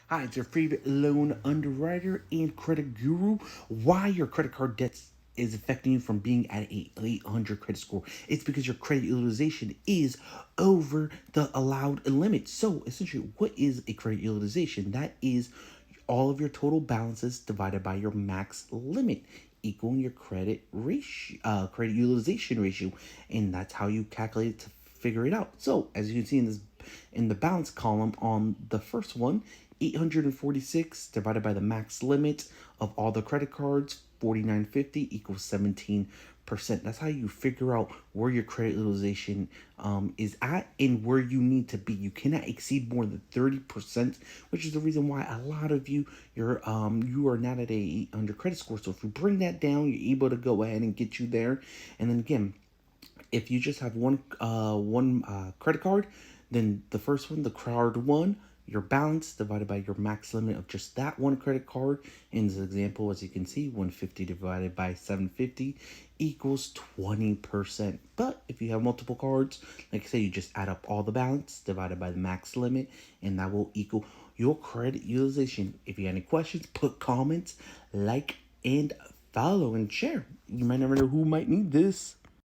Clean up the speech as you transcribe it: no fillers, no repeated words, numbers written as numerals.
Hi, it's your favorite loan underwriter and credit guru. Why your credit card debts is affecting you from being at a 800 credit score. It's because your credit utilization is over the allowed limit. So essentially, what is a credit utilization? That is all of your total balances divided by your max limit, equaling your credit utilization ratio, and that's how you calculate it to figure it out. So as you can see in the balance column on the first one, 846 divided by the max limit of all the credit cards, 4950 equals 17%. That's how you figure out where your credit utilization is at and where you need to be. You cannot exceed more than 30%, which is the reason why a lot of you are not at a 800 credit score. So if you bring that down, you're able to go ahead and get you there. And then again, if you just have one credit card, then the first one, the card one, your balance divided by your max limit of just that one credit card. In this example, as you can see, 150 divided by 750 equals 20%. But if you have multiple cards, like I say, you just add up all the balance divided by the max limit, and that will equal your credit utilization. If you have any questions, put comments, like, and follow and share. You might never know who might need this.